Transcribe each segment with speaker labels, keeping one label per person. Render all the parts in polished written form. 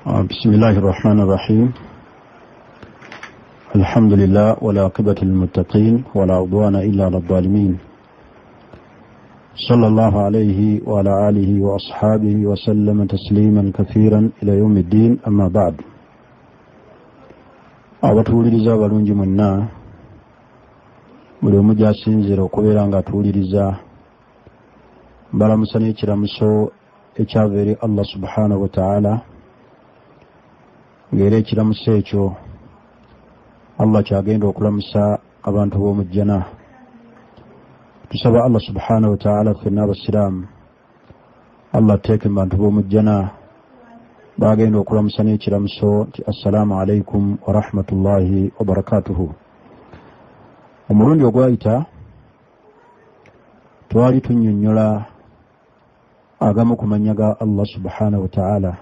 Speaker 1: بسم الله الرحمن الرحيم. الحمد لله والعاقبة للمتقين ولا عدوان إلا على الظالمين. صلى الله عليه وعلى آله وأصحابه وسلم تسليما كثيرا إلى يوم الدين. أما بعد. abatuliriza abalungi mwenna buli omu gy'asinzira okubeera nga atuuliriza mbalamusa n'ekiramuso ekyava eri Allah subhanahu wa ta'ala, ng'era ekiramuso ekyo Allah kyagenda okulamusa abantu b'omu jjana. Tusaba Allah subhanahu wa ta'ala ffenna abasiraamu Allah ateeke mu bantu b'omu jjana bagenda okulamusa n'ekiramuso nti assalamu alaikum wa rahmatullahi wa barakatuhu. Omulundi ogwayita twali tunnyonnyola agamu ku mannya ga Allah subhanahu wa ta'ala,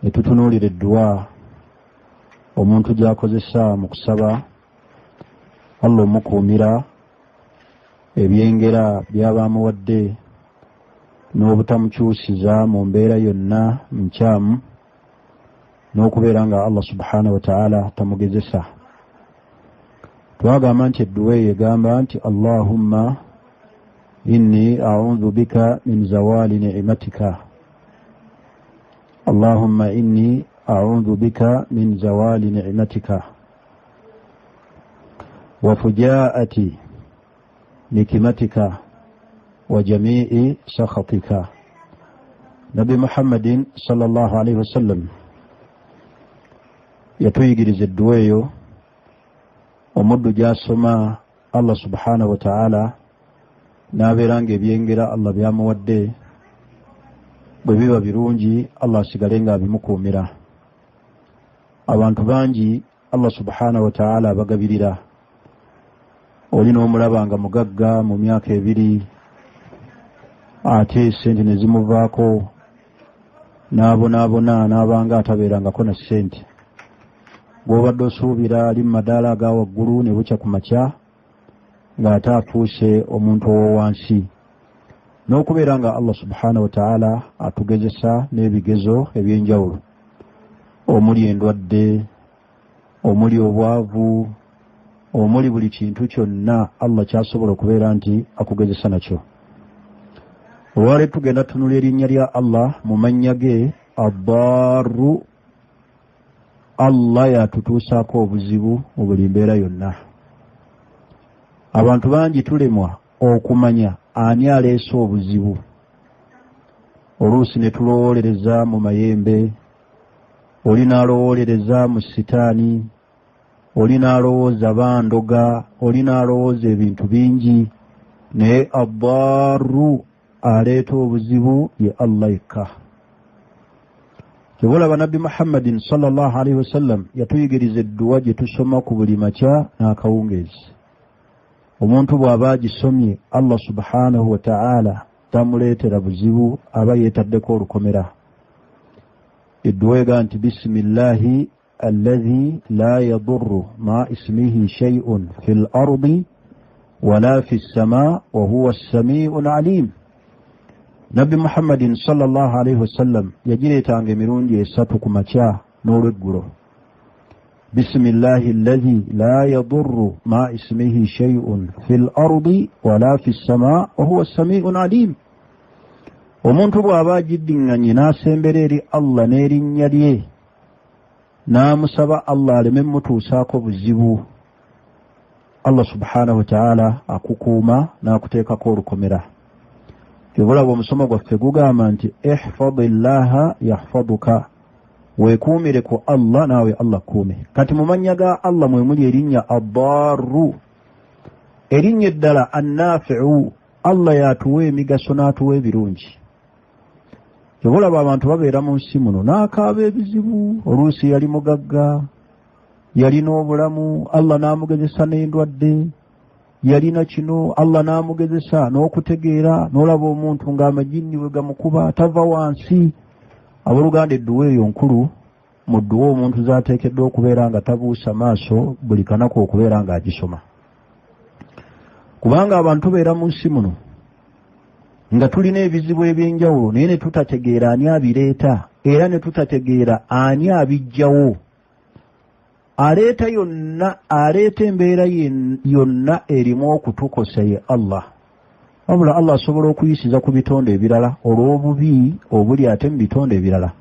Speaker 1: ne tutunuulira edduwa omuntu gy'akozesa mu kusaba Allah omukuumira ebyengera by'abaamuwadde n'obutamukyusiza mu mbeera yonna nkyamu, n'okubeera nga Allah subhanahu wa ta'ala tamugezesa. Twagamba nti edduwa eyo egamba nti Allahumma inni a'udhu bika min zawali ni'matika. Allahumma inni a'udhu bika min zawali ni'matika wa fujaati nikimatika wa jami'i sakhatika. Nabi Muhammadin sallallahu alaihi wasallam yatuyigiriza edduwa eyo omuddu gy'asoma Allah subhanahu wa ta'ala n'abeera ng'ebyengera Allah byamuwadde bwe biba birungi Allah asigale ng'abimukuumira. Abantu bangi Allah subhanahu wa ta'ala abagabirira. Oli n'omulaba nga mugagga mu myaka ebiri ate sente ne zimuvaako n'abonaabona n'abanga atabeerangako na ssente. Gw'obadde osuubira ali mu madaala aga waggulu ne bukya ku makya ng'ate afuuse omuntu ow'owansi. N'okubeera nga Allah subhanahu wa ta'ala atugezesa n'ebigezo eby'enjawulo, omuli endwadde, omuli obwavu, omuli buli kintu kyonna Allah kyasobola okubeera nti akugezesa nakyo. Olwaleero tugenda tunula erinnya lya Allah mu mannya ge Ad-Darru. Allah yatutuusaako obuzibu mu buli mbeera yonna. Abantu bangi tulemwa okumanya ani aleese obuzibu. Oluusi ne tulowoolereza mu mayembe, oli n'alowoolereza mu sitaani, oli n'alowooza bandoga, oli n'alowooza ebintu bingi, naye Ad-Darru aleeta obuzibu ye Allah yekka. Kyebulaba Nabbi Muhammadin sallallahu alaihi wasallam yatuyigiriza edduwa gye tusoma ku buli makya n'akawungeezi. Omuntu bw'aba agisomye Allah subhanahu wa ta'ala tamuleetera buzibu, aba yeetaddeko olukomera. Edduwa ega nti bisimillahi alladhi la yadurru ma ismihi shay'un fil ardi wala fis samaa wa huwa as-sami'ul alim. Nabbi Muhammadin sallallahu alaihi wasallam yagireetanga emirundi esatu ku makya n'olweggulo. Bisimillahi alladhi la yadurru ma ismihi shay'un fil ardi wala fis samaa wa huwa as-sami'ul alim. Omuntu bw'aba agiddiŋŋanye n'asembera eri Allah n'erinnya lye n'amusaba Allah aleme mutuusaako buzibu, Allah subhanahu wa ta'ala akukuuma n'akuteekako olukomera. Kyebulaba omusomo gwaffe gugamba nti ihfadillaha yahfaduka, weekuumire ku Allah naawe Allah kuume. Kati mu mannya ga Allah mwe muli erinnya Ad-Darru, erinnya eddala An-Nafi'u. Allah yatuwa emigaso n'atuwa ebirungi. Kyebulaba abantu babeera mu nsi muno n'akaaba ebizibu. Oluusi yali mugagga, yalina obulamu, Allah n'amugezesa n'endwadde, yalina kino Allah n'amugezesa n'okutegeera, n'olaba omuntu ng'amajinni bwe gamukuba tava wansi. Abooluganda edduwa eyo nkulu mu dduwa omuntu z'ateekeddwa okubeera nga tabuusa maaso buli kanaku okubeera ng'agisoma. Kubanga abantu beera mu nsi muno nga tulina ebizibu ebyenjawulo naye ne tutategeera ani abireeta era ne tutategeera ani abijjawo aleeta embeera yonna erimu okutukosa ye Allah. Wabula Allah asobola okuyisiza ku bitonde ebirala olw'obubi obuli ate mu bitonde ebirala.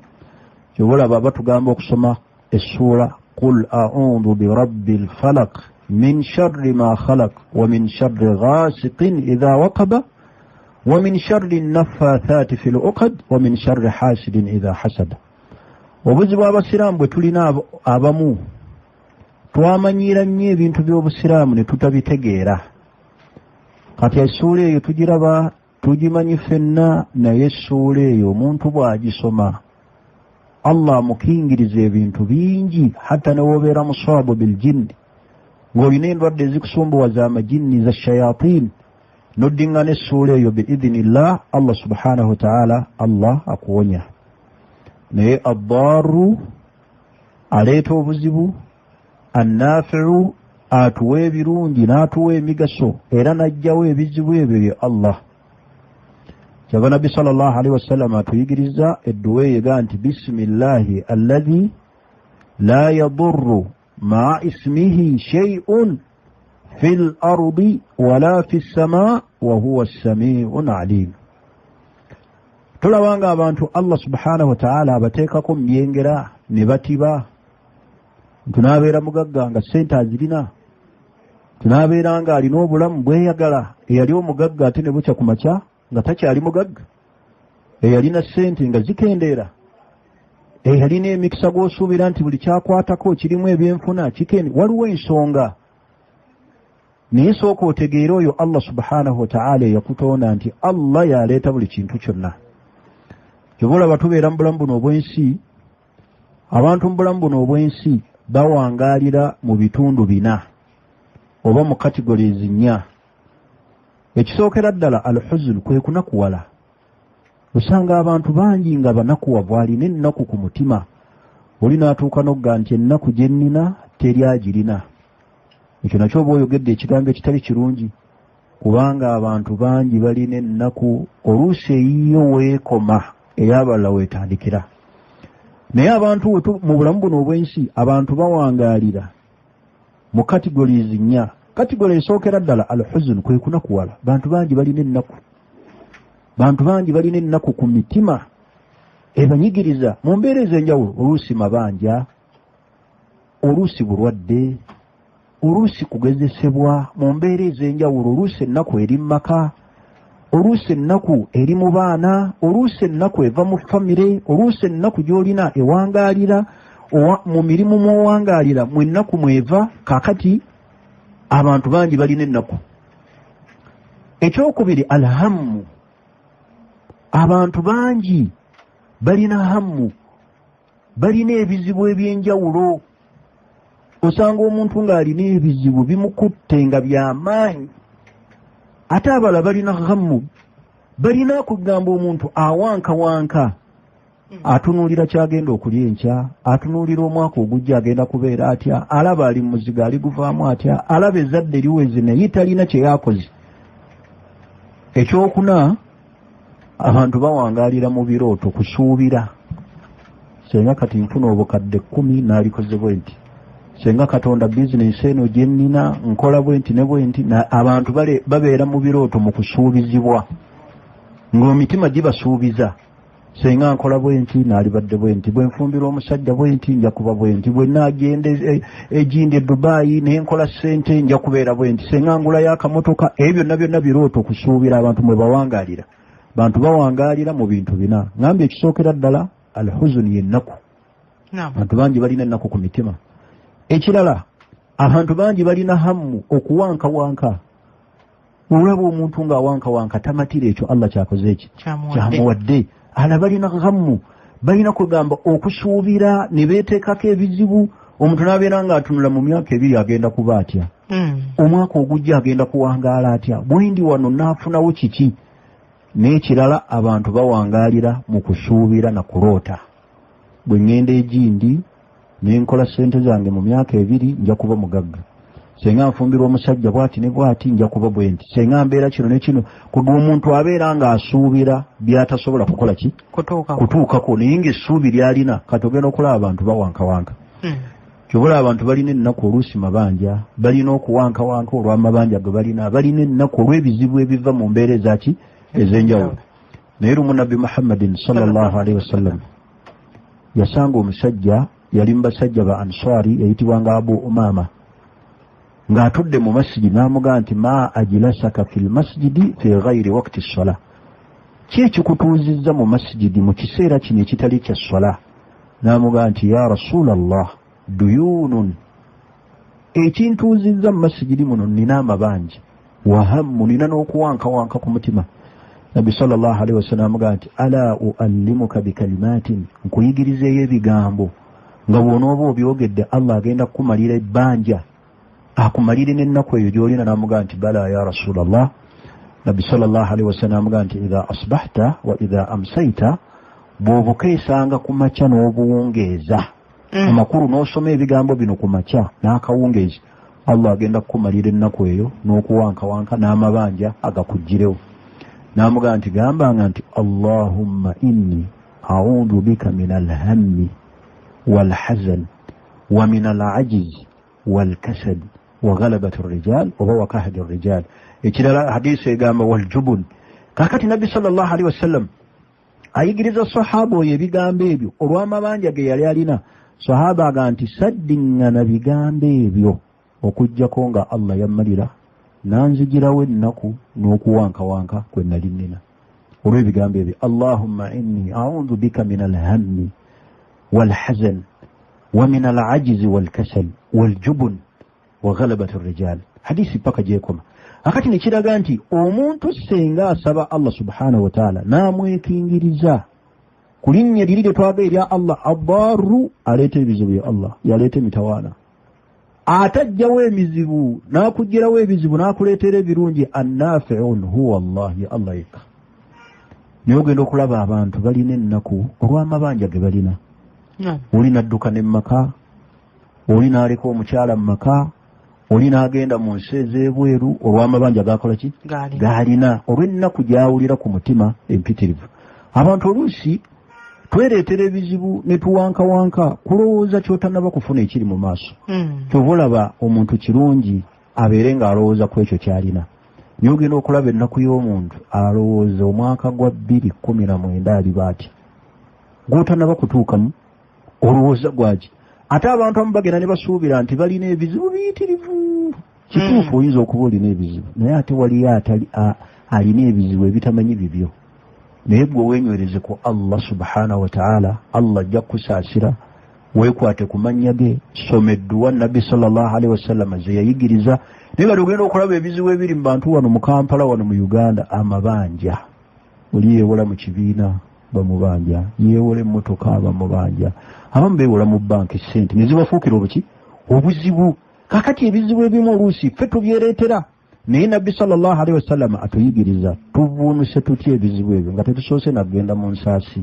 Speaker 1: Kyobola baba tugamba okusoma essuula qul a'udhu bi rabbil falaq min sharri ma khalaq wa min sharri ghasiqin idha waqaba wa min sharri an-naffathati fil 'uqad wa min sharri hasidin idha hasada. Obuzibu abasiraamu bwe tulina abamu twamanyira nnyo ebintu by'obusiraamu ne tutabitegeera. Kati essuula eyo tugiraba tugimanyi ffenna, naye essuula eyo omuntu bw'agisoma Allah amukingiriza ebintu bingi, hatta ne wobeera muswabu bil jinni ng'olina endwadde ezikusumbuwaza amajinni za shayatin, n'oddingana essuula eyo biidhinillah Allah subhanahu wa ta'ala Allah akuwonya. Naye ad-darru aleeta obuzibu, annafi'u atuwa ebirungi n'atuwa emigaso era n'ajjawo ebizibu ebyo ye Allah. Kyava Nabbi sallallahu alaihi wasallam atuyigiriza edduwa eyega nti bismillahi alladhi la yadurru ma'a ismihi shay'un fil ardi wala fis samaa wa huwa as-sami'un 'alim. Tulabanga abantu Allah subhanahu wa ta'ala abateekako myengera ne batiba. Tunaabeera mugagga nga ssente azirina, tunaabeera nga alina obulamu bweyagala. Eyali omugagga ate ne bukya ku makya nga takyali mugagga, eyalina ssente nga zikendeera, eyalina emikisa gw'osuubira nti buli kyakwatako kirimu ebyenfuna kikendi. Waliwo ensonga, naye sooka otegeera oyo Allah subhanahu wa ta'ala yakutonda nti Allah yaleeta buli kintu kyonna. Kyoboolaba tubeera mu bulamu buno obw'ensi, abantu mu bulamu buno obw'ensi bawangaalira mu bitundu bina oba mu categories nnya. Ekisookera ddala al-huzn kwe kunakuwala. Osanga abantu bangi nga banakuwavu, alina ennaku ku mutima, oli n'atuuka n'ogga nti ennaku gye nnina teri agirina. Ekyo nakyo oba oyogedde ekigambo ekitali kirungi, kubanga abantu bangi balina ennaku, oluusi eyiyo weekoma ey'abalala weetandikira. Naye abantu mu bulamu buno obw'ensi abantu bawangaalira mu categories nnya. Kategori esookera ddala al-huzn kwe kunakuwala. Bantu bangi balina ennaku, bantu bangi balina ennaku ku mitima ebanyigiriza mu mbeera ez'enjawulo. Oluusi mabanja, oluusi bulwadde, oluusi kugezesebwa mu mbeera ez'enjawulo, oluusi ennaku eri mu maka, oluusi ennaku eri mu baana, oluusi ennaku eva mu famire, oluusi ennaku gy'olina ewangaalira mu mirimu mw'owangaalira mu ennaku mweva. Kaakati abantu bangi balina ennaku. Ekyokubiri alhammu, abantu bangi balina hammu, balina ebizibu eby'enjawulo. Osanga omuntu ng'alina ebizibu bimukutte nga by'amaanyi, ate abala balina hammu, balina kugamba omuntu awankawanka, atunuulira kyagenda okulya enkya, atunuulira omwaka ogujja agenda kubeera atya, alaba ali muziga aliguvaamu atya, alaba ezzadde liweze naye talina kye yakoze. Ekyokuna, abantu bawangaalira mu birooto kusuubira. Senga kati nfuna obukadde 10 n'alikoze bwe nti, senga Katonda bizinensi eno gye nnina nkola bwe nti ne bwe nti. Abantu babeera mu birooto mu kusuubizibwa, ng'omitima gibasuubiza. Senga nkola bwe nti n'alibadde bwe nti, bwe nfumbira omusajja bwe nti nja kuba bwe nti, bwe naagenda egindi e Dubai ne nkola ssente nja kubeera bwe nti, senga ngulayo akamotoka. Ebyo byonna birooto kusuubira. Abantu mwe bawangaalira. Bantu bawangaalira mu bintu bina. Ngambye ekisookera ddala al-huzn y'ennaku. Abantu bangi balina ennaku ku mitima. Ekirala, abantu bangi balina hammu, okuwankawanka. Olaba omuntu ng'awankawanka tamatira ekyo Allah kyakoze eki kyamuwadde. Ala balina hammu, balina kugamba okusuubira ne beeteekako ebizibu. Omuntu n'abeera ng'atunula mu myaka 2 agenda kuba atya, omwaka ogujja agenda kuwangaala atya, bwendi wano naafunawo kiki. N'ekirala, abantu bawangaalira mu kusuubira na kuloota. Bwe ngenda egindi ne nkola ssente zange mu myaka 2 nja kuba mugagga. senga nfumbirwa omusajja bwati ne bwati nja kuba bwe nti senga mbeera kino ne kino kuba omuntu abeera ng'asuubira by'atasobola kukola ki kutuukako naye ng'essuubi lyalina kati ogenda okulaba abantu bawankawanka kyobula abantu balina ennaku oluusi mabanja balina okuwankawanka olw'amabanja ge balina ennaku olw'ebizibu ebiva mu mbeera ezaki ez'enjawulo naye lumu nabbi muhammadin sallallahu alaihi wasallam yasanga omusajja yali mu basajja ba ansari yayitibwanga abu umama ng'atudde mu masjidi n'amugamba nti ma ajilasaka fil masjidi fi ghairi waqti ssola ki ekikutuuzizza mu masjidi mu kiseera kino ekitali kya ssola n'amugamba nti ya rasulallah duyunun ekintuuzizza mu masjidi muno nina amabanja wahammu nina n'okuwankawanka ku mutima nabbi sallallahu alaihi wasallam amugamba nti ala uallimuka bikalimatin nkuyigirizeeyo ebigambo nga bw'onooba obyogedde allah agenda kukumalira ebbanja akumalire n'ennaku eyo gy'olina n'amugamba nti bala ya rasulallah nabbi sallallahu alaihi wasallam amugamba nti idha asbahta wa idha amsayta bw'obukeesanga ku makya n'obuwungeeza amakulu n'osoma ebigambo bino ku makya n'akawungeezi allah agenda kukumalira ennaku eyo n'okuwankawanka n'amabanja agakuggirewo n'amugamba nti gambanga nti allahumma inni a'udhu bika min alhammi walhazan wa min alajiz walkasad wa ghalabati arrijal oba wa kahdi arrijal ekirala hadisi egamba waljubun kakati nabbi sallallahu alaihi wasallam ayigiriza sahaba oyo ebigambo ebyo olw'amabanja ge yali alina sahaba aga nti saddiŋŋana bigambo ebyo okuggyako nga allah yammalira nanzigirawo ennaku n'okuwankawanka kwe nali nnina olw'ebigambo ebyo allahumma inni a'udhu bika min alhammi walhazan wa min alajizi walkasal waljubun wa ghalabati arrijal hadisi paka gyekoma akati nekiraga nti omuntu senga asaba allah subhanahu wa ta'ala n'amwekingiriza ku linnya liri lye twaga erya allah addaru aleeta ebizibu ya allah yaleeta emitawaana atajjawo emizibu n'akugirawo ebizibu n'akuleetera ebirungi annafi'un huwa allah ya allah yekka naye ogenda okulaba abantu balina ennaku olw'amabanja ge balina oli nadduka ne mumaka oli n'aleka omukyala mu maka oli n'agenda mu nsi ez'ebweru olw'amabanja gakola ki gaalina olw'ennaku gyawulira ku mutima empitirivu abantu oluusi twereetera ebizibu ne tuwankawanka kulowooza ky'otannaba kufuna ekiri mu maaso kyova olaba omuntu kirungi abeere ng'alowooza ku ekyo ky'alina naye ogenda okulaba ennaku y'omuntu alowooza omwaka gwa 2019 aliba ati gw'otannaba kutuukamu olowooza gwaki ate abantu abamu bagenda ne basuubira nti balina ebizibu biyitirivu kituufu oyinza okuba olina ebizibu naye ate waliyo alina ebizibu ebitamanyi bibyo naye gwe weenywereze ku allah subhanahu wa ta'ala allah ajja kukusaasira weekwate ku mannya ge soma edduwa nabbi sallallahu alaihi wasallam ze yayigiriza naye nga ogenda okulaba ebizibu ebiri mu bantu wano mu kampala wano mu uganda amabanja oli yeewola mu kibiina bamubanja yeewola emmotoka bamubanja abamu beewola mu banki sente ne zibafuukira obuki obuzibu kakati ebizibu ebimu oluusi ffe tubyereetera naye nabbi sallallahu alaihi wasallam atuyigiriza tuvuunuse tutya ebizibu ebyo nga tetusoose nagenda mu nsaasi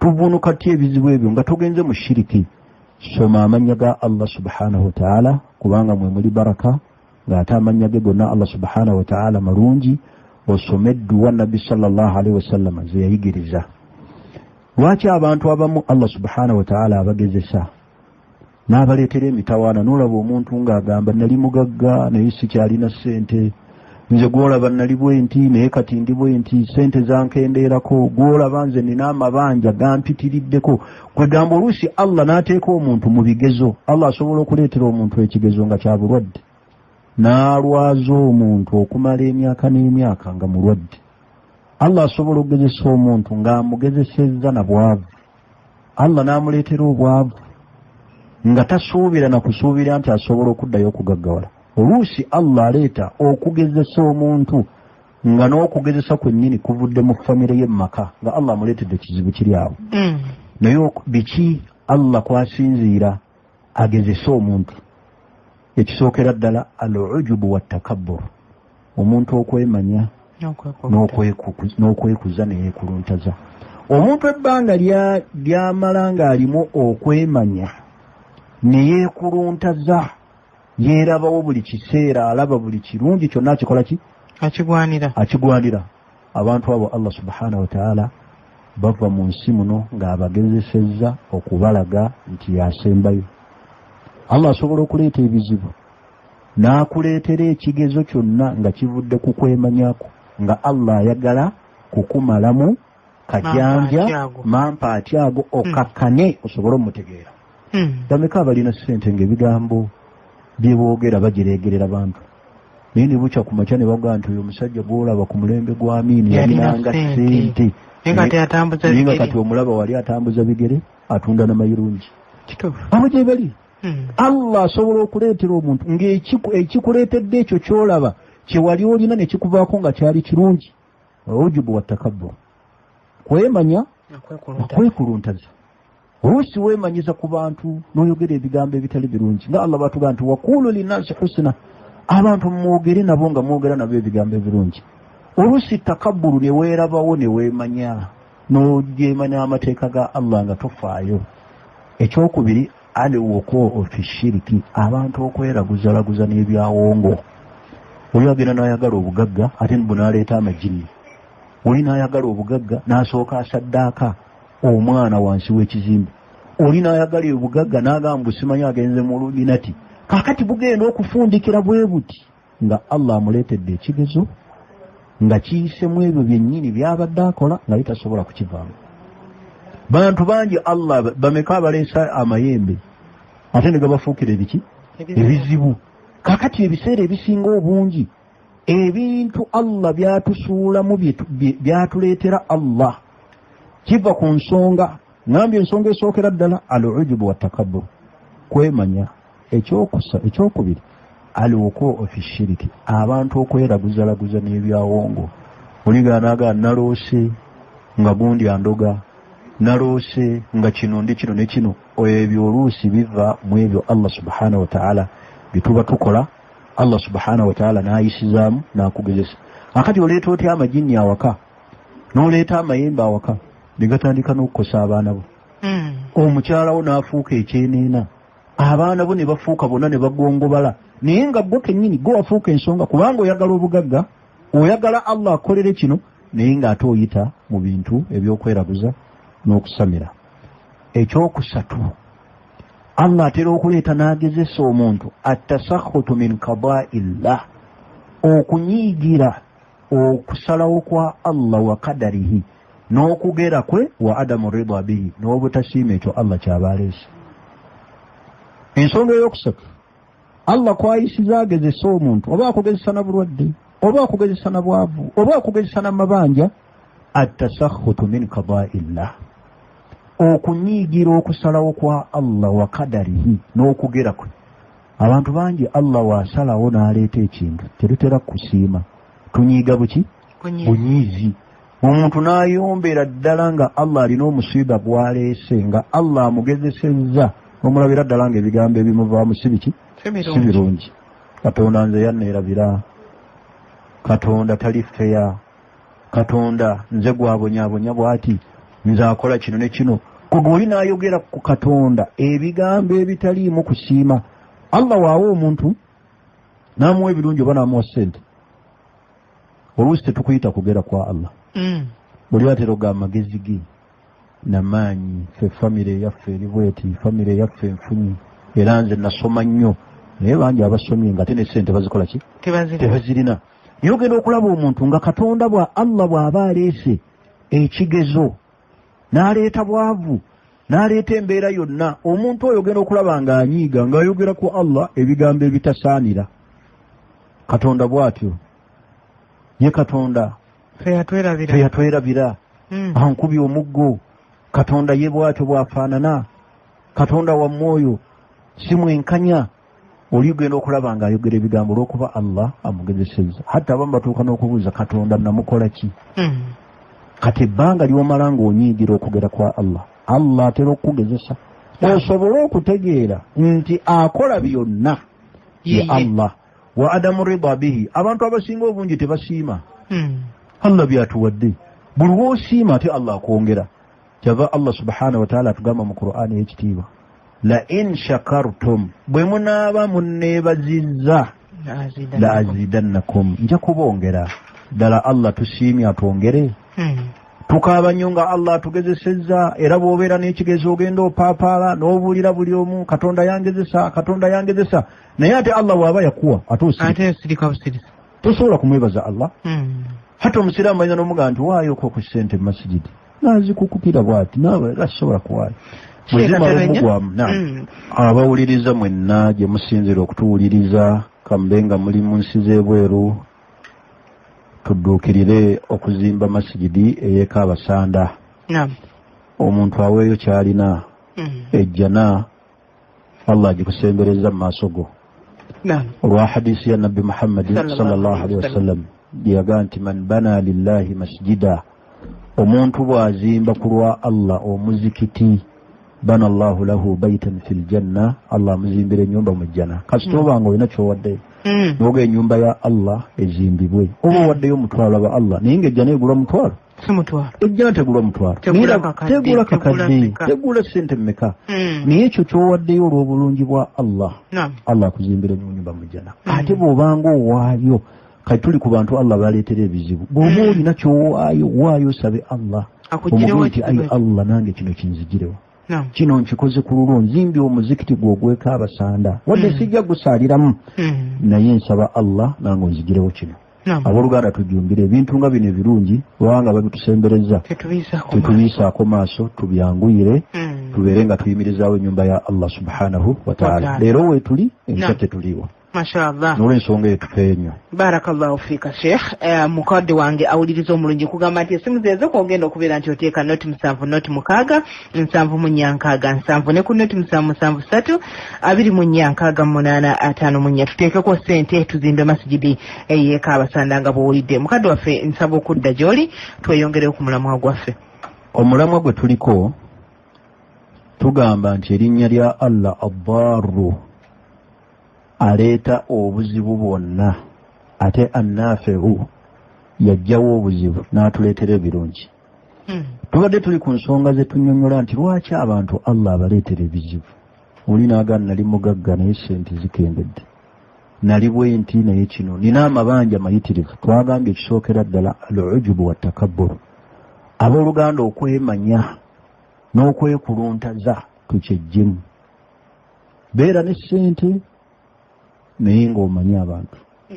Speaker 1: tuvuunuka tutya ebizibu ebyo nga tugenze mu shiriki soma amannya ga allah subhanahu wa ta'ala kubanga mwe muli baraka ng'ate amannya ge gonna allah subhanahu wa ta'ala malungi osome edduwa nabbi sallallahu alaihi wasallam ze yayigiriza lwaki abantu abamu allah subhanahu wa ta'ala abagezesa n'abaleetera emitawaana n'olaba omuntu ng'agamba nali mugagga naye sikyalina ssente nze gw'olaba nali bwenti naye kati ndi bwenti ssente zankendeerako gw'olaba nze nina amabanja gampitiriddeko kwegamba oluusi allah n'ateeka omuntu mu bigezo allah asobola okuleetera omuntu ekigezo nga kya bulwadde n'alwaza omuntu okumala emyaka n'emyaka nga mulwadde allah asobola okugezesa omuntu ng'amugezesezza na bwavu allah n'amuleetera obwavu nga tasuubira na kusuubira nti asobola okuddayo okugaggawala oluusi allah aleeta okugezesa omuntu nga n'okugezesa kwennyini kuvudde mu famire ye mumaka nga allah amuleetedde ekizibu kiri awo naye biki allah kwasinziira agezesa omuntu ekisookera ddala al-ujubu wattakabbur omuntu okwemanya n'okwekuza neyeekuluntaza omuntu ebbanga lyamala ng'alimu okwemanya neyeekuluntaza yeerabawo buli kiseera, alaba buli kirungi kyonna akikola ki? Akigwanira. Abantu abo Allah subhanahu wa ta'ala bava mu nsi muno ng'abagezesezza okubalaga nti yasembayo. Allah asobola okuleeta ebizibu n'akuleetera ekigezo kyonna nga kivudde ku kwemanyako, nga Allah ayagala kukumalamu kajanja mampaati ago okakkane osobole omutegeera. Bameka balina ssente ng'ebigambo bye boogera bagireegerera bantu. Naye ne bukya ku makya ne bagaa nti oyo omusajja gw'olaba ku mulembe gwa Amini yalinanga ssente. Naye nga kati omulaba wali atambuza bigere atunda n'amayirungi. Abo gye bali. Allah asobola okuleetera omuntu ng'ekikuleetedde ekyo ky'olaba kye wali olina ne kikuvaako nga kyali kirungi. Ujubu wa takabbur. Kwemanya okwekuluntaza. Oluusi weemanyiza ku bantu n'oyogera ebigambo ebitali birungi. Nga Allah batugamba nti wakuulu linnaasi husna. Abantu mwogere nabo nga mwogera nabo ebigambo ebirungi. Oluusi takabburu ne weerabawo ne weemanya n'ojeemanya amateeka ga Allah nga tofaayo. Ekyokubiri aliwoko fi shiriki, abantu okweraguzalaguza n'ebyawongo. Oli agenda n'ayagala obugagga ate bunaaleeta amajini. Oli n'ayagala obugagga n'asooka asaddaaka omwana wansi w'ekizimbe. Oli n'ayagala obugagga n'agamba busimanyi agenze mu luginati. Kakati bugenda okufundikira bwe buti nga Allah amuleetedde ekigezo nga kiyisemu ebyo byennyini byabadde akola nga bitasobola kukivaamu. Bantu bangi Allah bameka abaleesa amayembe ate ne gabafuukira ebiki ebizibu. Kakati ebiseera ebisinga obungi ebintu Allah byatusuulamu byatuleetera Allah kiva ku nsonga, ngambye ensonga esookera ddala al-ujubu wa takabbur, kwemanya. Ekyokubiri aliwoko fi shiriki, abantu okweraguzalaguza n'ebyawongo. Oliganaga naloose nga gundi andoga, naloose nga kino ndi kino ne kino. Ebyo oluusi biva mu ebyo Allah subhanahu wa ta'ala bituba tukola. Allah subhanahu wa ta'ala n'ayisizaamu n'akugezesa. Akati oleeta otya amajini awaka n'oleeta amayembe awaka ne gatandika n'okukosa abaana bo. Omukyala wo n'afuuka ekyeneena, abaana bo ne bafuuka bonna ne bagongobala. Naye nga gwe kennyini gwe wafuuka ensonga kubanga oyagala obugagga, oyagala Allah akolere kino, naye ng'ate oyita mu bintu ebyokweraguza n'okusamira. Ekyokusatu, Allah atera okuleeta n'agezesa omuntu attasakhutu min qadaa'illah, okunyiigira okusalawo kwa Allah wa kadarihi, n'okugera kwe wa adamu ridha bihi, n'obutasiima ekyo Allah kyaba aleese. Ensonga ey'okusatu, Allah kwayisiza agezesa omuntu, oba akugezesa na bulwadde, oba akugezesa na bwavu, oba akugezesa na mabanja, attasakhutu min qadaa'illah, okunyiigira okusalawo kwa Allah wa kadarihi, n'okugera kwe. Abantu bangi Allah wasalawo n'aleeta ekintu terutera kusiima, tunyiiga buki? Bunyiizi. Omuntu n'ayombera ddala nga Allah alina omusiiba gw'aleese, nga Allah amugezesezza, omulabira ddala nga ebigambo ebimuvaamu si biki? Si birungi. Katonda nze yanneerabira, Katonda tali feya, Katonda nze gwabonyaabonya bw'ati, nze akola kino ne kino. Kwe oli n'ayogera ku Katonda ebigambo ebitaliimu kusiima. Allah waawa omuntu n'amuwa ebirungi oba n'amuwa ssente, oluusi tetukuyita kugera kwa Allah. Buli atera ogamba magezi ge n'amaanyi, ffe famire yaffe eri bweti, famire yaffe enfunyi, era nze nasoma nnyo. Naye bangi abasomye nga ate ne ssente bazikola ki? Tebazirina. Naye ogenda okulaba omuntu nga Katonda bwa Allah bw'aba aleese ekigezo, n'aleeta bwavu, n'aleeta embeera yonna, omuntu oyo ogenda okulaba ng'anyiiga ng'ayogera ku Allah ebigambo ebitasaanira. Katonda bw'atyo. Ye Katonda
Speaker 2: fe
Speaker 1: yatwerabira, ankubye omuggo. Katonda ye bw'atyo bw'afaanana. Katonda wa mwoyo si mwenkanya. Oli ogenda okulaba ng'ayogera ebigambo olw'okuba Allah amugezesezza. Hatta abamu batuuka n'okubuuza Katonda namukola ki? Kati ebbanga ly'omala ng'onyiigira okugera kwa Allah, Allah atera okukugezesa osobole okutegeera nti akola byonna ye Allah. Wa adamu ridha bihi, abantu abasinga obungi tebasiima Allah byatuwadde. Buli w'osiima ate Allah akwongera. Kyava Allah subhanahu wa ta'ala atugamba mu Qur'ani ekitiibwa la in shakartum bwe munaaba munneebazizza la azidannakum nja kubongera ddala Allah tusiimye atwongere tukaaba nnyo nga Allah atugezesezza era bw'obeera n'ekigezo ogenda opaapaala n'obuulira buli omu katonda yangezesa naye ate Allah bw'aba yakuwa ate tosobola kumwebaza Allah hata omusiraamu ayinza n'omugaa nti waayoko ku ssente mu masigidi nazikukupira bw'ati naawe era sisobola kuwaayo bwezimala omugwamu abawuliriza mwenna gye musinzira okutuwuliriza kambe nga muli mu nsi z'ebweru tudduukirire okuzimba masigidi eyeeka abasanda omuntu aweeyo kyalina ejjana Allah agikusembereza mu maaso go olwa hadisi ya nabbi Muhammad sallallahu alaihi wasallam yaga nti man bana lillahi masjida omuntu bw'azimba ku lwa Allah omuzikiti bana Allahu lahu baitan fil janna Allah amuzimbira ennyumba mu jjana kasita obanga olina kyowaddeyo noga ennyumba ya Allah ezimbibwe oba waddeyo omutwalo aba Allah naye ng'ejjana egulwa mutwalo ejjana tegulwa mutwalo tegula kakadde tegula ssente mmeka naye ekyo kyowaddeyo olw'obulungi bwa Allah Allah akuzimbira ennyumba mu jjana ate bw'obanga owaayo kati tuli ku bantu Allah baleetera ebizibu bw'oba olina kyowaayo waayo sabe Allah omugwe nti ayi Allah nange kino kinzigirewo kino nkikoze ku lulwo nzimbye omuzikiti gw'ogweka abasanda wadde sijja gusaaliramu naye nsaba Allah nange onzigirewo kino abooluganda tujumbire ebintu nga bino ebirungi kubanga babitusembereza tetubiisaako maaso tubyanguyire tubeere nga tuyimirizaawo ennyumba ya Allah subhanahu wa ta'ala leero weetuli enkya tetuliiwa
Speaker 2: Mashallah.
Speaker 1: N'olw'ensonga etufeenyo.
Speaker 2: Barakallahu fika Sheikh. Mukadde wange awuliriza omulungi kugamba nti essimu zeezo kwogenda okubeera nti oteeka noti 7 noti 6 7 mu nyankaga 7 ne ku noti 7 3 2 mu nyankaga 8 5 mu nya tuteekeko ssente tuzimbe masjidi eyeeka abasanda nga bw'owulidde. Mukadde waffe nsaba okudda gy'oli tweyongereyo ku mulamwa gwaffe.
Speaker 1: Omulamwa gwe tuliko tugamba nti erinnya lya Allah ad-Darru aleeta obuzibu bwonna ate annaafi'u yajjawo obuzibu n'atuleetera ebirungi. Tubadde tuli ku nsonga ze tunnyonnyola nti lwaki abantu Allah abaleetera ebizibu. Oli n'agamba nali mugagga naye ssente zikendedde, nali bwenti naye kino nina amabanja mayitirivu. Twagambye ekisookera ddala al-ujubu wattakabbur, abooluganda okwemanya n'okwekuluntaza tukyejjemu. Beera ne ssente naye ng'omanya abantu,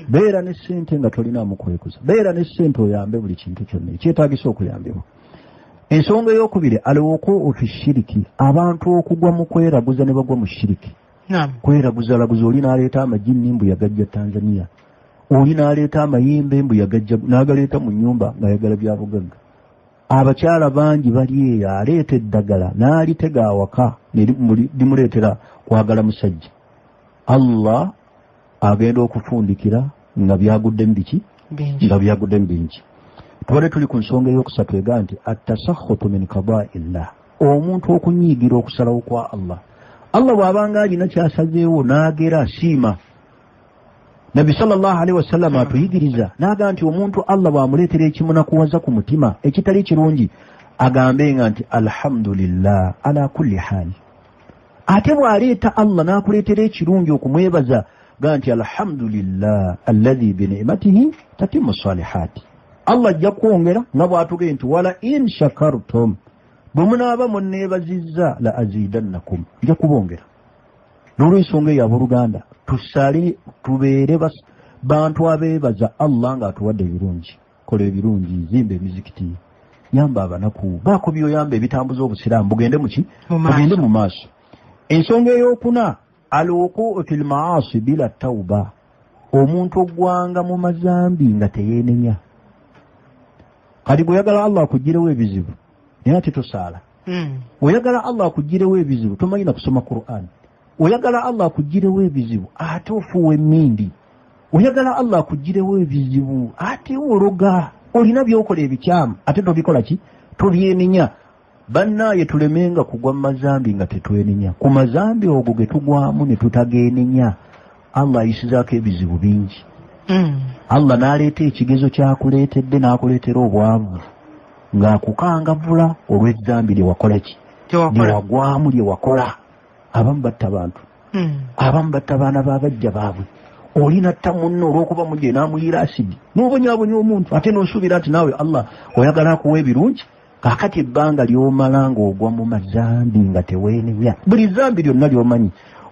Speaker 1: beera ne ssente nga tolinaamu kwekuza, beera ne ssente oyambe buli kintu kyonna ekyetaagisa okuyambibwa. Ensonga ey'okubiri alowoko fi shiriki, abantu okugwa mu kweraguza ne bagwa mu shiriki. Kweraguzalaguza, oli n'aleeta amajini mbu yagajja Tanzania, oli n'aleeta amayimbe mbu yagajja n'agaleeta mu nnyumba ng'ayagala bya bugagga. Abakyala bangi bali eyo aleeta eddagala n'alitega awaka limuleetera kwagala musajja. Allah agenda okufundikira nga byaguddemu biki nga byaguddemu bingi. Tubadde tuli ku nsonga ey'okusatu ega nti at-tasakhutu min qada'illah, omuntu okunyiigira okusalawo kwa Allah. Allah bw'abanga alina kyasazeewo n'agera asiima. Nabi sallallahu alaihi wasallam atuyigiriza n'agamba nti omuntu Allah bw'amuleetera ekimunakuwaza ku mutima ekitali kirungi agambe nga nti alhamdulillah ala kulli hali. Ate bw'aleeta Allah n'akuleetera ekirungi okumwebaza gaa nti alhamdulillah alladhi bi ni'matihi tatimmu salihati. Allah ajja kwongera nga bw'atugee nti wala in shakartum, bwe munaaba munneebazizza la azidannakum, nja kubongera. N'olw'ensonga eyo abooluganda tusale tubeere bantu abeebaza Allah ng'atuwadde ebirungi. Kola ebirungi, zimba emizikiti, yamba abanaku, baako byoyamba ebitambuza obusiraamu bugende bugende mu maaso. Ensonga ey'okuna alwuquu fil maasi bila tawba, omuntu ogwanga mu mazambi nga teyeenenya. Kati bw'oyagala Allah akugirewo ebizibu naye ate tosaala. Oyagala Allah akugirewo ebizibu tomanyi na kusoma Qur'an. Oyagala Allah akugirewo ebizibu ate ofuuwa emmindi. Oyagala Allah akugirewo ebizibu ate ologa, olina by'okola ebikyamu ate tobikola ki? Tobyenenya. Bannaaye tulemenga kugwa mu mazambi nga tetwenenya. Ku mazambi ogwo ge tugwamu ne tutageenenya, Allah ayisizaako ebizibu bingi. Allah n'aleeta ekigezo kyakuleetedde n'akuleetera obwavu ng'akukangavvula olw'ezzambi lye wakola ki? Lye wagwamu lye wakola. abamu batta bantu abamu batta baana babajja baabwe olina tta munno olw'okuba mujje n'amuyira asidi n'obonyaabonya omuntu ate n'osuubira nti naawe Allah oyagala akuwa ebirungi kaakati ebbanga ly'omala ng'ogwa mu mazambi nga teweenenya buli zambi lyonna ly'omanyi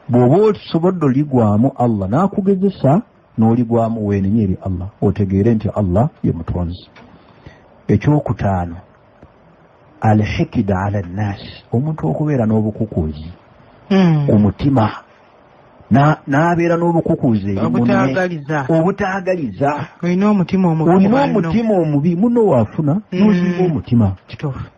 Speaker 1: bw'oba osobodde oligwamu Allah n'akugezesa n'oligwamu weenenya eri Allah otegeere nti Allah ye mutonzi. Ekyokutaano alhikida ala nnaasi omuntu okubeera n'obukukuuzi ku mutima n'abeera n'obukukuuzi obutaagaliza
Speaker 2: olina omutima
Speaker 1: omubi muno waafuna n'ozimba omutima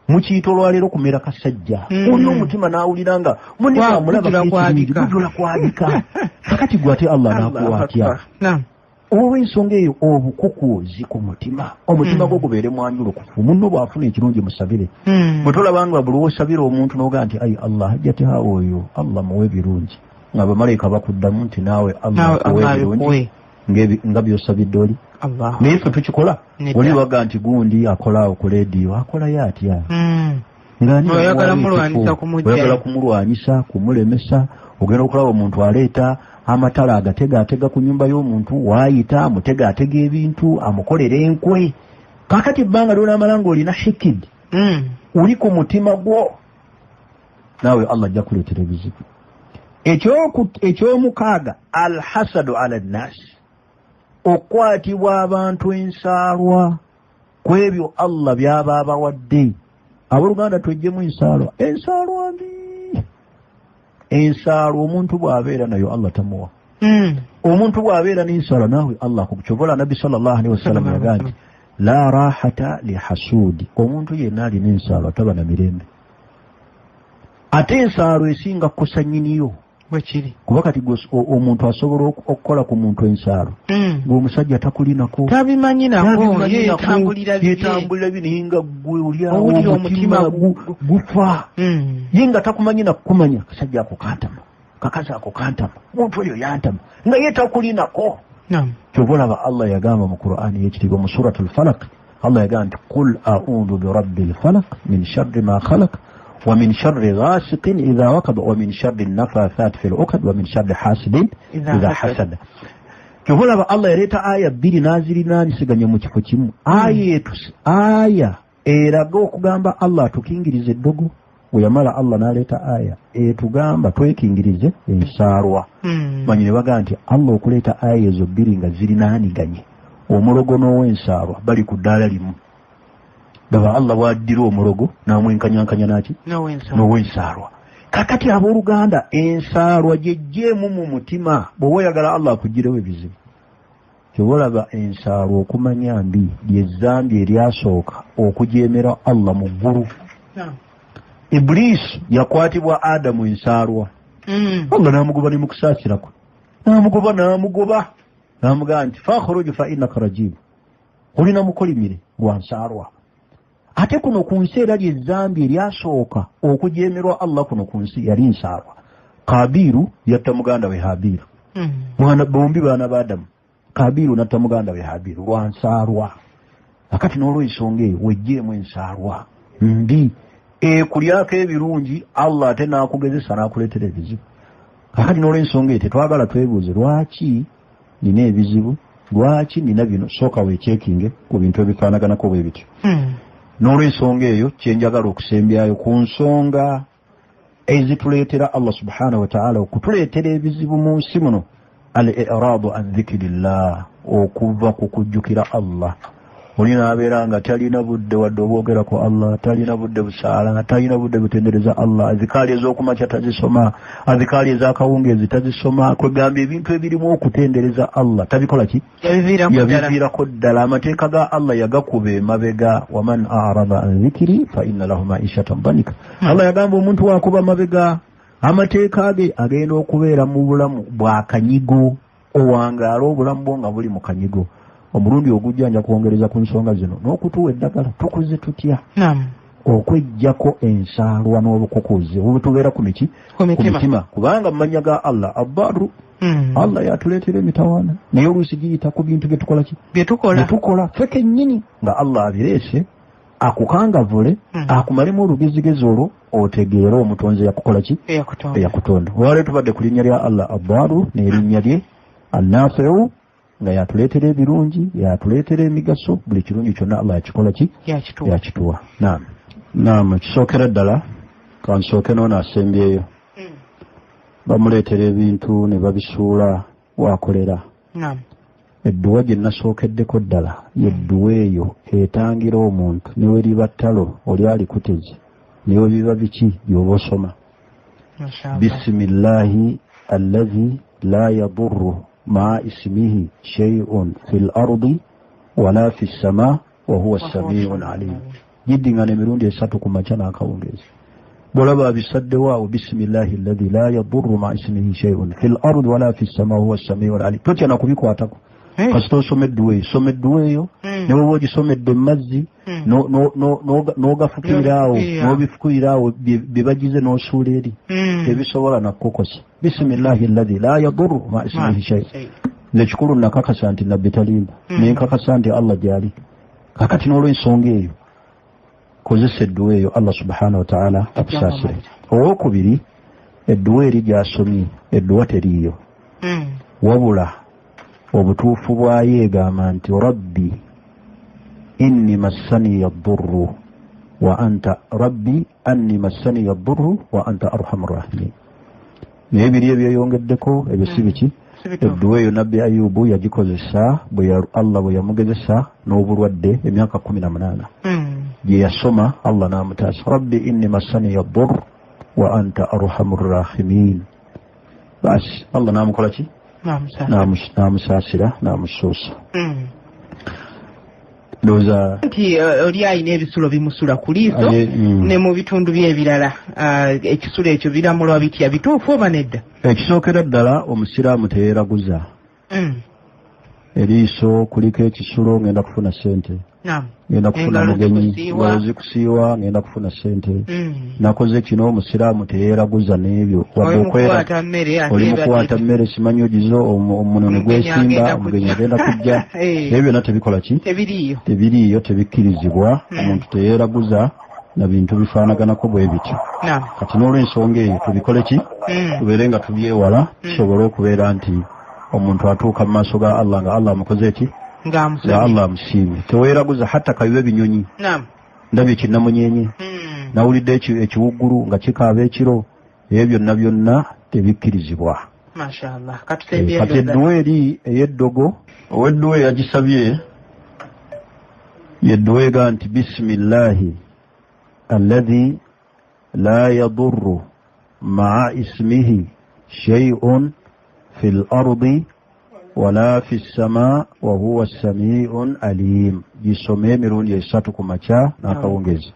Speaker 1: mukiito olwaleero kumera kasajja olina omutima n'awulira nga munegujula kwabika kakati gwe ate Allah n'akuwa atya olw'ensonga eyo obukukuuzi ku mutima omutima gwo gubeere mwanjulukufu munno bw'afuna ekirungi musabire bwe tolabanga buli wosabira omuntu n'ogaa nti ayi Allah ajja tehawe oyo Allah muwe ebirungi nga bamalayika bakuddamu nti naawe Allah akuwe ebirungi nga by'osabidde oli naye ffe tukikola oli waga nti gundi akola ku leediyo akolayo atya oyagala kumulwanyisa kumulemesa ogenda okulaba omuntu aleeta amatala agategaatega ku nyumba y'omuntu waayita amutegaatega ebintu amukolera enkwe kakati ebbanga ly'olamala ng'olina hikid uli ku mutima gwo naawe Allah ajja kuleetera ebizibu. Ekyomukaaga alhasadu ala nnaasi okwatibwa abantu ensaalwa ku ebyo Allah by'aba abawadde. Abooluganda tweggyemu ensaalwa mbi ensaalwa omuntu bw'abeera nayo Allah tamuwa omuntu bw'abeera n'ensaalwa naawe Allah kukucobola. Nabbi sallallahu alaihi wasallam yagaa nti la rahata lihasuudi omuntu yenna alina ensaalwa taba na mirembe. Ate ensaalwa esinga kusa nnyiniyo
Speaker 2: bwekiri
Speaker 1: kuba kati omuntu asobola okukola ku muntu ensaalwa ng'omusajja takulinako
Speaker 2: tabimanyi nako yeetambulira
Speaker 1: naye nga gwe olyawo omutima gufa ye nga takumanyi nakukumanya kasajja ako kantama kakazi ako kantama muntu oyo yantama nga ye takulinako. Kyova olaba Allah yagamba mu Qur'ani y'ekitiibwa mu suratul Falaq Allah yagamba nti qul a'udhu birabbil falaq min sharri ma khalaq ومن شر غاسق إذا وقب ومن شر النفاثات في العقد ومن شر حاسد إذا حسد. كهولا الله يريد آية بيري نازلي ناني سيغانيا مكفو كيمو آية eraga okugamba Allah tukingirize eddogo weyamala Allah n'aleeta aya etugamba twekingirize ensaalwa. Manyi ne bagaa nti Allah okuleeta aya ezo bbiri nga zirinaaniganye omulogo n'ow'ensaalwa bali ku ddaala limu. Daba Allah bw'addira omulogo n'amwenkanyankanya naki n'ow'ensaalwa. Kakati abooluganda ensaalwa gyeggyemu mu mutima bw'oba oyagala Allah akuggyirewo ebizibu. Ky'oba olaba ensaalwa okumanya mbi ly'ezzambi eryasooka okujeemera Allah mu ggulu. Ibliisi yakwatibwa Adamu ensaalwa. Allah n'amugoba ne mu kusaasira kwe n'amugoba n'amugamba nti fakhruj fa innaka rajiim olina mukolimire lwa nsaalwa. Ate kuno ku nsi era ly'ezzambi eryasooka okujeemerwa Allah kuno ku nsi yali nsaalwa. Kabiru yatta muganda we Habiru. Bombi baana ba Adamu. Kabiru natta muganda we Habiru lwa nsaalwa. Akati n'olw'ensonga eyo weggyemu ensaalwa mbi ekulyako ebirungi Allah ate n'akugezesa n'akuleetera ebizibu. Akati n'olw'ensonga eyo tetwagala twebuuze lwaki nina ebizibu lwaki nina bino sooka weekyekinge ku bintu ebifaanaganako bwe bityo. N'olw'ensonga eyo kyenjagala okusembyayo ku nsonga ezituleetera Allah subhanahu wa ta'ala okutuleetera ebizibu mu nsi muno al-i'raadu an dhikrillah okuva ku kujjukira Allah. Olina abeera nga talina budde wadde obwogerako Allah, talina budde busaala, talina budde butendereza Allah, azikaali ez'okumakya tazisoma, azikaali ez'akawungeezi tazisoma, kwegamba ebintu ebirimu okutendereza Allah tabikola ki? Yabiviirako ddala. Amateeka ga Allah yagakuba emabega. Waman a'rada an dhikri fa inna lahu ma'ishatan danika. Allah yagamba omuntu wakuba mabega amateeka ge agenda okubeera mu bulamu bwa kanyigo, owangaala obulamu bwo nga buli mu kanyigo. Omulundi ogujja nja kwongereza ku nsonga zino n'okutuwa eddagala tukuze tutya okweggyako ensaalwa n'obukukuzi obutubeera ku mitima kubanga mu mannya ga Allah abbaru Allah yatuleetera emitawaana naye oluusi giyita ku bintu byetukola ffe kennyini nga Allah abireese akukangavule akumalemu olugezigezi olwo otegeera omutonzi yakukola ki eyakutonda. Olwaleero tubadde ku linnya lya Allah Abbaaru n'erinnya lye Annaafi'u nga yatuleetera ebirungi yatuleetera emigaso buli kirungi kyonna Allah yakikola ki yakituwa. Naam kisookera ddala kansooke noono asembyeyo bamuleetera ebintu ne babisuula waakolera. Edduwa gye nasookeddeko ddala yedduwa eyo etangira omuntu ne we liba ttalo oli alikuteze ne we biba biki by'oba osoma. Bisimillahi allazi la yadurru maa ismihi shay'un fil ardi wala fis samaa wa huwa as-sami'ul alim. Giddingana emirundi esatu ku makya n'akawungeezi. Bw'olaba abisaddewo awo bisimillahi allazi la yadurru maa ismihi shay'un fil ardi wala fis samaa wa huwa as-sami'ul alim. Totya na kubikwatako. Kasita osomedduwa eyo somedduwa eyo ne bw'oba ogisomedde mu mazzi n'ogafukiraawo n'obifukiraawo bye bagize n'osuula eri tebisobola nakukosa. Bisimillahi allazi la yadurru maa ismihi shay'un. Nze kikulu nakakasa nti nabbi talimba nenkakasa nti Allah gyali. Kakati n'olw'ensonga eyo kozesa edduwa eyo Allah subhanahu wa ta'ala akusaasire. Owookubiri edduwa eri gy'asomye edduwa teriiyo wabula obutuufu bwayo egamba nti rabbi inni massani yadurru wa anta rabbi anni massani yadurru wa anta arhamur rahimin. Naye biri ebyeyongeddeko ebyo si biki. Edduwa eyo nabbi Ayubu yagikozesa Allah bwe yamugezesa n'obulwadde emyaka 18 gye yasoma Allah n'amutaasa rabbi inni massani yadurru wa anta arhamur rahimin. Basi Allah n'amukola ki n'amusaasira n'amusuusa. Ndowooza
Speaker 2: nti oli alina ebisulo bimusula ku liiso ne mu bitundu bye ebirala ekisulo ekyo biramulwa bitya bituufu oba nedda?
Speaker 1: Ekisookera ddala omusiraamu teyeeraguza. Eriiso kuliko ekisulo ngenda kufuna ssente, ngenda kufuna mugenyi, ngalozi kusiiwa ngenda kufuna ssente. Nakoze kino omusiraamu teyeeraguza n'ebyo wadde okwera oli mukwata mmere simanyi ogizo omuno ne gwesimba omugenyi agenda kujja ebyo byonna tebikola ki tebiriiyo tebikkirizibwa. Omuntu teyeeraguza na bintu bifaanaganako bwe bityo. Kati n'olw'ensonga eyo tubikole ki tubeere nga tubyewala tusobole okubeera nti omuntu atuuka mu maaso ga Allah nga Allah amukoze eki nga Allah amusiimye. Teweeraguza hatta kabibe binyonyi ndabye kinnamunyenye nawulidde ekiwuggulu nga kikaaba ekiro ebyo byonna tebikkirizibwa. Kati edduwa eri ey'eddogo ow'edduwa yagisabye yedduwa ega nti bisimillahi allazi la yadurru maa ismihi shay'un fil ardi wala fis samaa wa huwa as-sami'un alim. Gisome emirundi esatu ku makya n'akawungezi.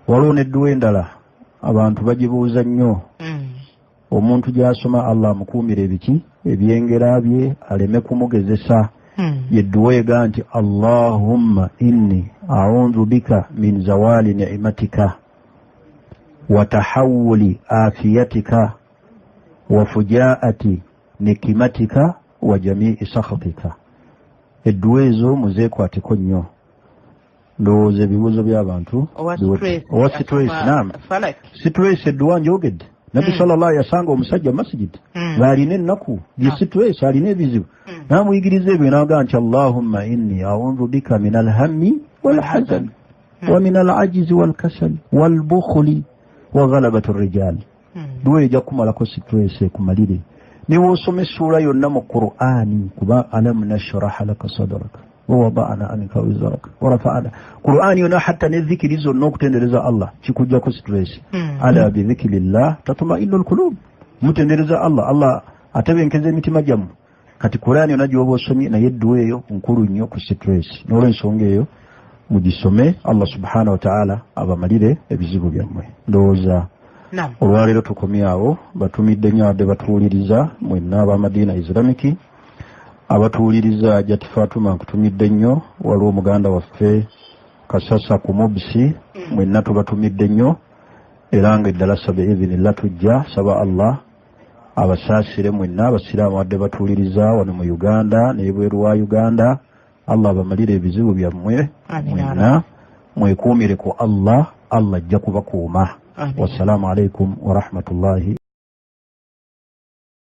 Speaker 1: Waliwo n'edduwa endala abantu bagibuuza nnyo. Omuntu gy'asoma Allah amukuumira ebiki ebyengera bye aleme kumugezesa. Yedduwa ega nti Allahumma inni a'udhu bika min zawali ni'matika wa tahawuli afiyatika wa fujaati nikimatika wa jamii sakhatika. Edduwa ezo muzeekwateko nnyo. Ndowooza ebibuuzo by'abantu owa stress. Stress edduwa njogedde Nabbi sallallahu yasanga omusajja masjid ng'alina ennaku stress alina ebizibu n'amuyigiriza ebyo n'aga nti Allahumma inni a'udhu bika min alhammi walhazan wa min alajizi walkasali walbukhli wa ghalabati arrijal. Duwe ejja kumalako stress ekumalire. Niwe osoma essula yonna mu Qur'ani kuba alam nashraha laka sadraka wa wada'na anka wizraka wa rafa'na. Qur'ani yonna hatta ne dhikri zonna okutendereza Allah kikujjako stress. Ala bi dhikrillah tatma'innul qulub. Mutendereza Allah atabenkeza emitima gyammwe. Kati Qur'ani yonna gy'oba osomye naye edduwa eyo nkulu nnyo ku stress. N'olw'ensonga eyo mugisome Allah subhanahu wa ta'ala abamalire ebizibu byammwe. Ndowooza olwaleero tukomye awo. Batumidde nnyo abadde batuwuliriza mwenna ab'Amadina Islamic abatuwuliriza Jati Fatuma nkutumidde nnyo. Waliwo omuganda waffe Kasasa ku Mubisi mwenna tubatumidde nnyo era nga eddala sabe ebinilla tujja saba Allah abasaasire mwenna abasiraamu abadde batuwuliriza wano mu Uganda n'ebweru wa Uganda. Allah abamalire ebizibu byammwe mwenna mwekuumire ku Allah ajja kubakuuma. Wassalamu alaikum wa rahmatullahi